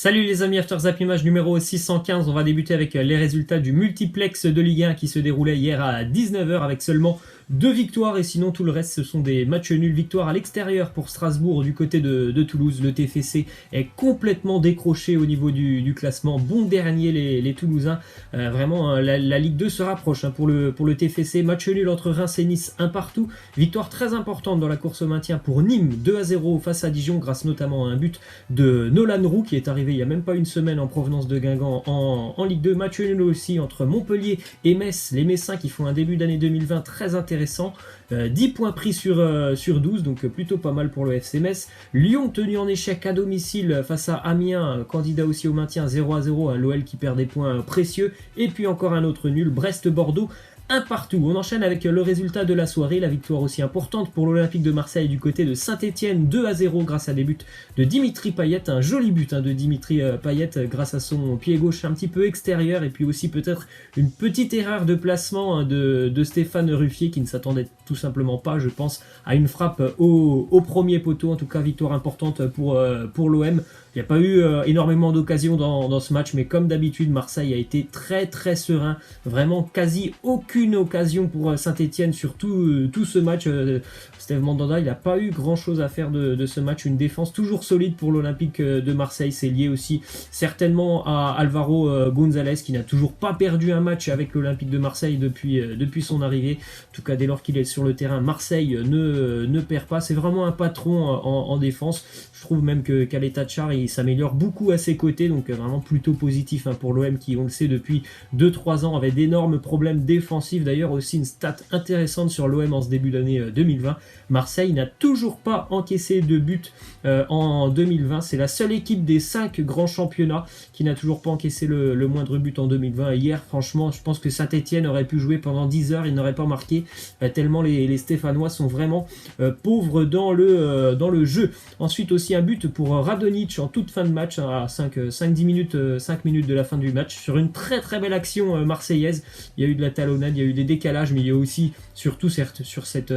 Salut les amis, After Zap Image numéro 615, on va débuter avec les résultats du multiplex de Ligue 1 qui se déroulait hier à 19h avec seulement 2 victoires et sinon tout le reste ce sont des matchs nuls. Victoire à l'extérieur pour Strasbourg du côté de Toulouse. Le TFC est complètement décroché au niveau du classement. Bon dernier les Toulousains. Vraiment la Ligue 2 se rapproche pour le TFC. Match nul entre Reims et Nice, un partout. Victoire très importante dans la course au maintien pour Nîmes, 2-0 face à Dijon grâce notamment à un but de Nolan Roux qui est arrivé il n'y a même pas une semaine en provenance de Guingamp en Ligue 2. Match nul aussi entre Montpellier et Metz. Les Messins qui font un début d'année 2020 très intéressant. 10 points pris sur 12, donc plutôt pas mal pour le FC Metz. Lyon tenu en échec à domicile face à Amiens, candidat aussi au maintien 0-0, l'OL qui perd des points précieux. Et puis encore un autre nul, Brest-Bordeaux. Un partout. On enchaîne avec le résultat de la soirée, la victoire aussi importante pour l'Olympique de Marseille du côté de Saint-Etienne, 2-0 grâce à des buts de Dimitri Payet, un joli but de Dimitri Payet grâce à son pied gauche un petit peu extérieur et puis aussi peut-être une petite erreur de placement de Stéphane Ruffier qui ne s'attendait tout simplement pas, je pense, à une frappe au premier poteau. En tout cas, victoire importante pour l'OM. Il n'y a pas eu énormément d'occasions dans ce match, mais comme d'habitude, Marseille a été très très serein. Vraiment quasi aucune occasion pour Saint-Etienne sur tout ce match. Steve Mandanda, il n'a pas eu grand chose à faire de ce match. Une défense toujours solide pour l'Olympique de Marseille. C'est lié aussi certainement à Alvaro González qui n'a toujours pas perdu un match avec l'Olympique de Marseille depuis son arrivée. En tout cas, dès lors qu'il est sur le terrain, Marseille ne perd pas. C'est vraiment un patron en défense. Je trouve même qu'Ale Tachar, il s'améliore beaucoup à ses côtés, donc vraiment plutôt positif pour l'OM qui, on le sait, depuis 2-3 ans avait d'énormes problèmes défensifs. D'ailleurs aussi une stat intéressante sur l'OM en ce début d'année 2020. Marseille n'a toujours pas encaissé de but en 2020. C'est la seule équipe des 5 grands championnats qui n'a toujours pas encaissé le moindre but en 2020. Hier, franchement, je pense que Saint-Etienne aurait pu jouer pendant 10 heures, il n'aurait pas marqué, tellement les Stéphanois sont vraiment pauvres dans le jeu. Ensuite aussi un but pour Radonjic en toute fin de match, à 5 minutes de la fin du match, sur une très très belle action marseillaise. Il y a eu de la talonnade, il y a eu des décalages, mais il y a aussi, surtout certes, sur cette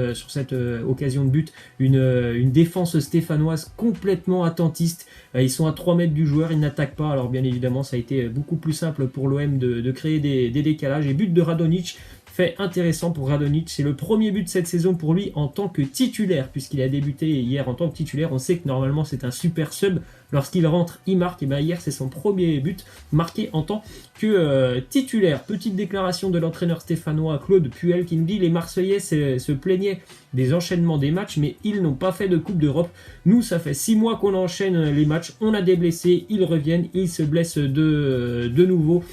occasion de but, une défense stéphanoise complètement attentiste. Ils sont à 3 mètres du joueur, ils n'attaquent pas. Alors bien évidemment, ça a été beaucoup plus simple pour l'OM de créer des décalages. Et but de Radonjic, fait intéressant pour Radonjic, c'est le premier but de cette saison pour lui en tant que titulaire, puisqu'il a débuté hier en tant que titulaire. On sait que normalement c'est un super sub, lorsqu'il rentre il marque, et bien hier c'est son premier but marqué en tant que titulaire. Petite déclaration de l'entraîneur stéphanois Claude Puel qui nous dit: les Marseillais se plaignaient des enchaînements des matchs, mais ils n'ont pas fait de Coupe d'Europe. Nous, ça fait 6 mois qu'on enchaîne les matchs, on a des blessés, ils reviennent, ils se blessent de nouveau.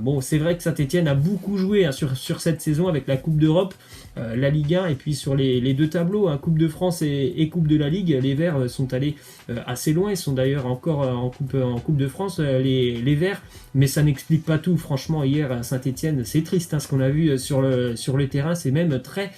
Bon, c'est vrai que Saint-Etienne a beaucoup joué sur cette saison avec la Coupe d'Europe, la Ligue 1 et puis sur les deux tableaux, Coupe de France et Coupe de la Ligue. Les Verts sont allés assez loin, ils sont d'ailleurs encore en coupe de France, les Verts, mais ça n'explique pas tout. Franchement, hier à Saint-Etienne, c'est triste ce qu'on a vu sur le terrain, c'est même très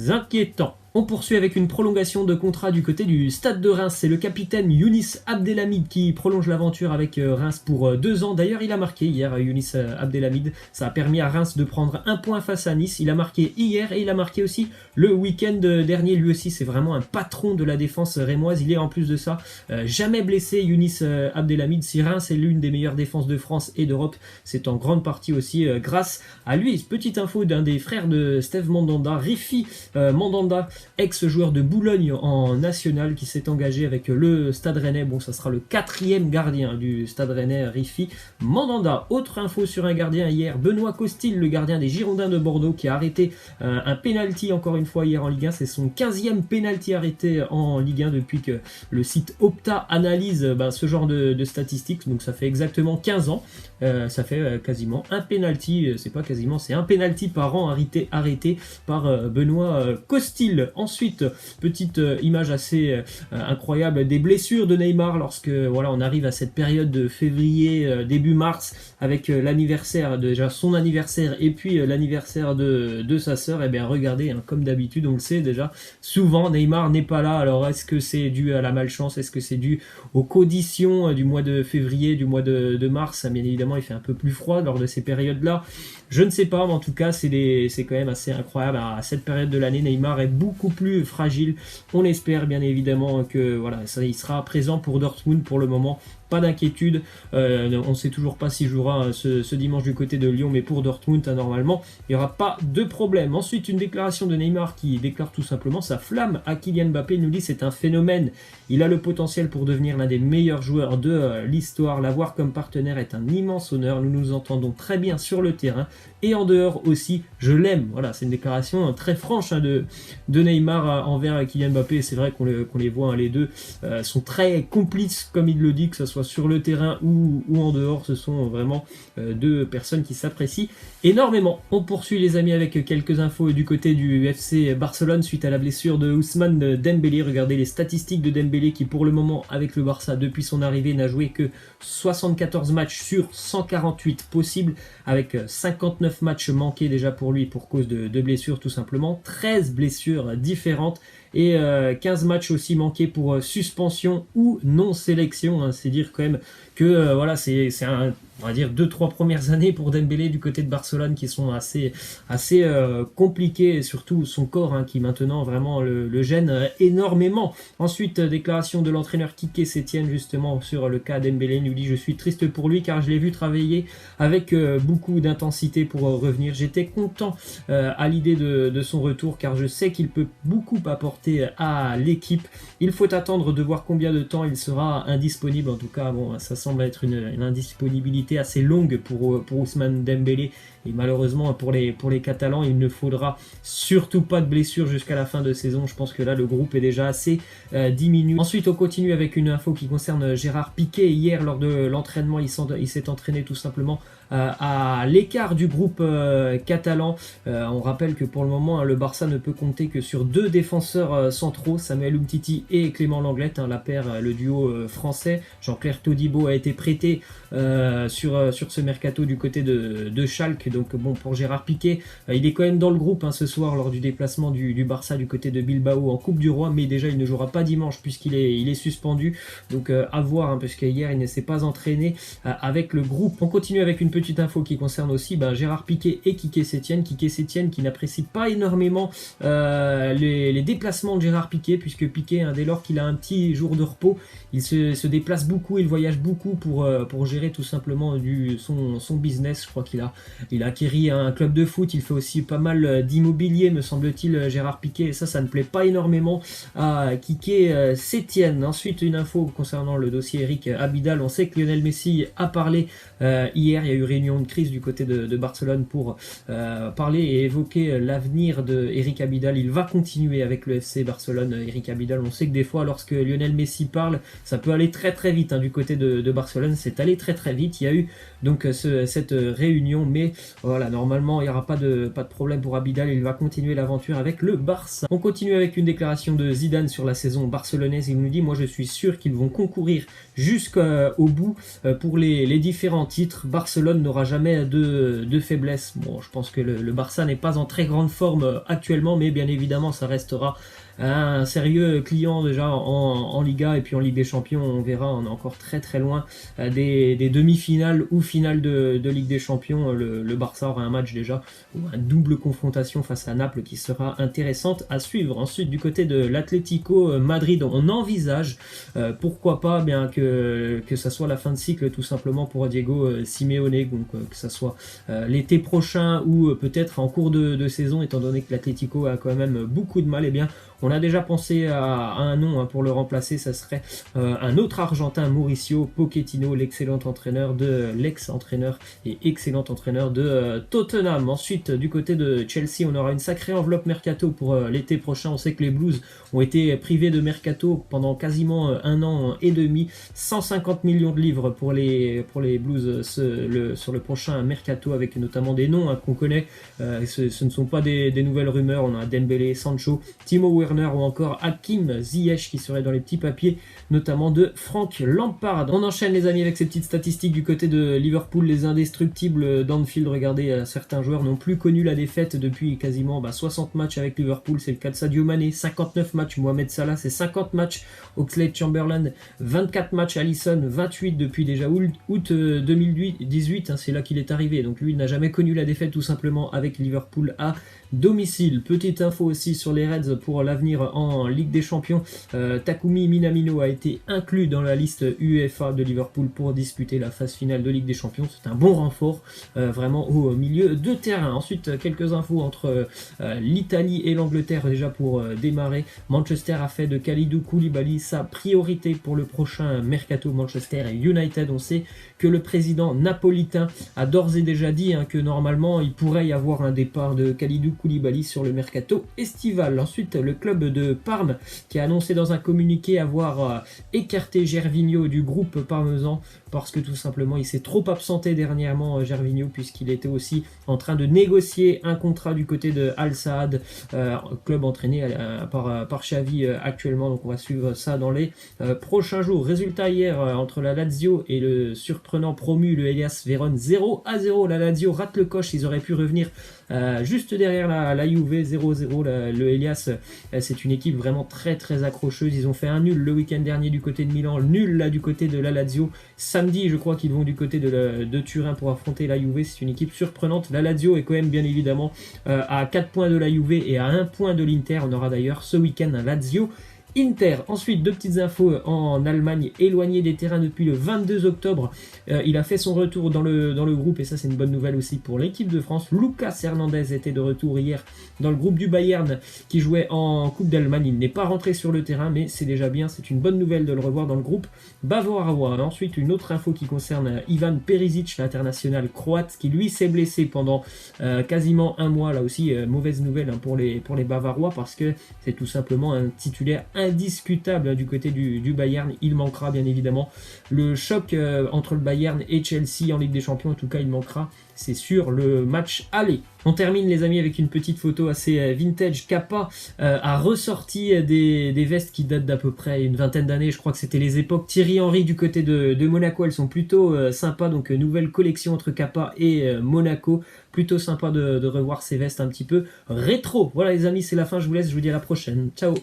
inquiétant. On poursuit avec une prolongation de contrat du côté du Stade de Reims. C'est le capitaine Younis Abdelhamid qui prolonge l'aventure avec Reims pour 2 ans. D'ailleurs, il a marqué hier, Younis Abdelhamid. Ça a permis à Reims de prendre un point face à Nice. Il a marqué hier et il a marqué aussi le week-end dernier. Lui aussi, c'est vraiment un patron de la défense rémoise. Il est en plus de ça jamais blessé, Younis Abdelhamid. Si Reims est l'une des meilleures défenses de France et d'Europe, c'est en grande partie aussi grâce à lui. Petite info d'un des frères de Steve Mandanda, Rifi Mandanda, ex-joueur de Boulogne en national, qui s'est engagé avec le Stade Rennais. Bon, ça sera le 4e gardien du Stade Rennais, Rifi Mandanda. Autre info sur un gardien hier, Benoît Costil, le gardien des Girondins de Bordeaux, qui a arrêté un penalty encore une fois hier en Ligue 1. C'est son 15e penalty arrêté en Ligue 1 depuis que le site Opta analyse ce genre de statistiques. Donc ça fait exactement 15 ans. Ça fait quasiment un penalty, c'est pas quasiment, c'est un penalty par an arrêté par Benoît Costil. Ensuite, petite image assez incroyable des blessures de Neymar lorsque on arrive à cette période de février, début mars, avec l'anniversaire, déjà son anniversaire et puis l'anniversaire de sa sœur. Et bien regardez, comme d'habitude, on le sait déjà, souvent Neymar n'est pas là. Alors est-ce que c'est dû à la malchance? Est-ce que c'est dû aux conditions du mois de février, du mois de mars? Bien évidemment, il fait un peu plus froid lors de ces périodes-là. Je ne sais pas, mais en tout cas, c'est quand même assez incroyable. À cette période de l'année, Neymar est beaucoup plus fragile. On espère bien évidemment que il sera présent pour Dortmund. Pour le moment, pas d'inquiétude. On ne sait toujours pas s'il jouera ce dimanche du côté de Lyon, mais pour Dortmund, normalement, il n'y aura pas de problème. Ensuite, une déclaration de Neymar qui déclare tout simplement sa flamme à Kylian Mbappé. Il nous dit c'est un phénomène. Il a le potentiel pour devenir l'un des meilleurs joueurs de l'histoire. L'avoir comme partenaire est un immense honneur. Nous nous entendons très bien sur le terrain et en dehors aussi. Je l'aime. Voilà, c'est une déclaration très franche de Neymar envers Kylian Mbappé. C'est vrai qu'on les voit, les deux sont très complices, comme il le dit, que ce soit sur le terrain ou en dehors. Ce sont vraiment deux personnes qui s'apprécient énormément. On poursuit les amis avec quelques infos du côté du FC Barcelone suite à la blessure de Ousmane Dembélé. Regardez les statistiques de Dembélé qui pour le moment avec le Barça depuis son arrivée n'a joué que 74 matchs sur 148 possibles, avec 59 matchs manqués déjà pour lui pour cause de blessures tout simplement, 13 blessures différentes et 15 matchs aussi manqués pour suspension ou non sélection. C'est dire quand même que voilà, c'est on va dire 2-3 premières années pour Dembélé du côté de Barcelone qui sont assez compliquées, et surtout son corps qui maintenant vraiment le gêne énormément. Ensuite, déclaration de l'entraîneur Quique Sétienne justement sur le cas Dembélé. Il nous dit: je suis triste pour lui car je l'ai vu travailler avec beaucoup d'intensité pour revenir. J'étais content à l'idée de son retour car je sais qu'il peut beaucoup apporter à l'équipe. Il faut attendre de voir combien de temps il sera indisponible. En tout cas, bon, ça semble être une indisponibilité assez longue pour Ousmane Dembélé. Et malheureusement pour les Catalans, il ne faudra surtout pas de blessure jusqu'à la fin de saison. Je pense que là le groupe est déjà assez diminué. Ensuite on continue avec une info qui concerne Gérard Piqué. Hier lors de l'entraînement, il s'est entraîné tout simplement à l'écart du groupe catalan. On rappelle que pour le moment le Barça ne peut compter que sur deux défenseurs centraux, Samuel Umtiti et Clément Lenglet, la paire, le duo français. Jean-Claire Todibo a été prêté sur ce mercato du côté de Schalke. Donc bon, pour Gérard Piqué, il est quand même dans le groupe ce soir lors du déplacement du Barça du côté de Bilbao en Coupe du Roi, mais déjà il ne jouera pas dimanche puisqu'il est suspendu. Donc à voir, parce qu'hier il ne s'est pas entraîné avec le groupe. On continue avec une petite info qui concerne aussi Gérard Piqué et Quique Sétienne. Quique Sétienne qui n'apprécie pas énormément les déplacements de Gérard Piqué, puisque Piqué, dès lors qu'il a un petit jour de repos, il se déplace beaucoup, il voyage beaucoup pour gérer tout simplement son business. Je crois qu'il a acquéri un club de foot, il fait aussi pas mal d'immobilier, me semble-t-il, Gérard Piqué, et ça ne plaît pas énormément à Quique Sétienne. Ensuite, une info concernant le dossier Eric Abidal. On sait que Lionel Messi a parlé hier, il y a eu réunion de crise du côté de Barcelone pour parler et évoquer l'avenir de Eric Abidal. Il va continuer avec le FC Barcelone, Eric Abidal. On sait que des fois, lorsque Lionel Messi parle, ça peut aller très très vite du côté de Barcelone. C'est allé très très vite. Il y a eu donc cette réunion, mais voilà, normalement il n'y aura pas de problème pour Abidal. Il va continuer l'aventure avec le Barça. On continue avec une déclaration de Zidane sur la saison barcelonaise. Il nous dit: moi je suis sûr qu'ils vont concourir jusqu'au bout pour les différents titres. Barcelone n'aura jamais de faiblesse. Bon, je pense que le Barça n'est pas en très grande forme actuellement, mais bien évidemment ça restera un sérieux client déjà en Liga et puis en Ligue des Champions. On verra, on est encore très très loin des demi-finales ou finales de Ligue des Champions. Le Barça aura un match déjà, ou une double confrontation face à Naples qui sera intéressante à suivre. Ensuite, du côté de l'Atlético Madrid, on envisage pourquoi pas que ça soit la fin de cycle tout simplement pour Diego Simeone, donc que ça soit l'été prochain ou peut-être en cours de saison, étant donné que l'Atlético a quand même beaucoup de mal. Et bien on a déjà pensé à un nom pour le remplacer. Ça serait un autre Argentin, Mauricio Pochettino, l'ex-entraîneur et excellent entraîneur de Tottenham. Ensuite, du côté de Chelsea, on aura une sacrée enveloppe mercato pour l'été prochain. On sait que les Blues ont été privés de mercato pendant quasiment un an et demi. 150 millions de livres pour les Blues sur le prochain mercato, avec notamment des noms qu'on connaît. Ce ne sont pas des nouvelles rumeurs. On a Dembélé, Sancho, Timo Werner ou encore Hakim Ziyech qui serait dans les petits papiers, notamment de Frank Lampard. On enchaîne les amis avec ces petites statistiques du côté de Liverpool. Les indestructibles d'Anfield. Regardez, certains joueurs n'ont plus connu la défaite depuis quasiment 60 matchs avec Liverpool. C'est le cas de Sadio Mané, 59 matchs. Mohamed Salah, c'est 50 matchs. Oxlade-Chamberlain, 24 matchs. Alisson, 28 depuis déjà août 2018. C'est là qu'il est arrivé. Donc lui, il n'a jamais connu la défaite tout simplement avec Liverpool à domicile. Petite info aussi sur les Reds pour l'avenir en Ligue des Champions. Takumi Minamino a été inclus dans la liste UEFA de Liverpool pour disputer la phase finale de Ligue des Champions. C'est un bon renfort vraiment au milieu de terrain. Ensuite, quelques infos entre l'Italie et l'Angleterre déjà pour démarrer. Manchester a fait de Kalidou Koulibaly sa priorité pour le prochain mercato. Manchester et United, on sait que le président napolitain a d'ores et déjà dit que normalement il pourrait y avoir un départ de Kalidou Koulibaly sur le mercato estival. Ensuite, le club de Parme qui a annoncé dans un communiqué avoir écarté Gervinho du groupe parmesan parce que tout simplement il s'est trop absenté dernièrement, Gervinho, puisqu'il était aussi en train de négocier un contrat du côté de Al Saad, club entraîné par Xavi actuellement. Donc on va suivre ça dans les prochains jours. Résultat hier entre la Lazio et le surprenant promu, le Hellas Vérone, 0-0. La Lazio rate le coche, ils auraient pu revenir juste derrière la Juve, 0-0. Le Hellas, c'est une équipe vraiment très très accrocheuse. Ils ont fait un nul le week-end dernier du côté de Milan, nul là du côté de la Lazio. Samedi, je crois qu'ils vont du côté de Turin pour affronter la Juve. C'est une équipe surprenante. La Lazio est quand même bien évidemment à 4 points de la Juve et à 1 point de l'Inter. On aura d'ailleurs ce week-end un Lazio Inter. Ensuite, deux petites infos en Allemagne, éloigné des terrains depuis le 22 octobre. Il a fait son retour dans le groupe et ça c'est une bonne nouvelle aussi pour l'équipe de France. Lucas Hernandez était de retour hier dans le groupe du Bayern qui jouait en Coupe d'Allemagne. Il n'est pas rentré sur le terrain mais c'est déjà bien, c'est une bonne nouvelle de le revoir dans le groupe bavarois. Ensuite, une autre info qui concerne Ivan Perisic, l'international croate qui lui s'est blessé pendant quasiment un mois. Là aussi, mauvaise nouvelle pour les Bavarois parce que c'est tout simplement un titulaire indiscutable du côté du Bayern. Il manquera bien évidemment le choc entre le Bayern et Chelsea en Ligue des Champions. En tout cas, il manquera, c'est sûr, le match aller. On termine les amis avec une petite photo assez vintage. Kappa a ressorti des vestes qui datent d'à peu près une vingtaine d'années. Je crois que c'était les époques Thierry Henry du côté de Monaco. Elles sont plutôt sympas. Donc nouvelle collection entre Kappa et Monaco. Plutôt sympa de revoir ces vestes un petit peu rétro. Voilà les amis, c'est la fin. Je vous laisse. Je vous dis à la prochaine. Ciao.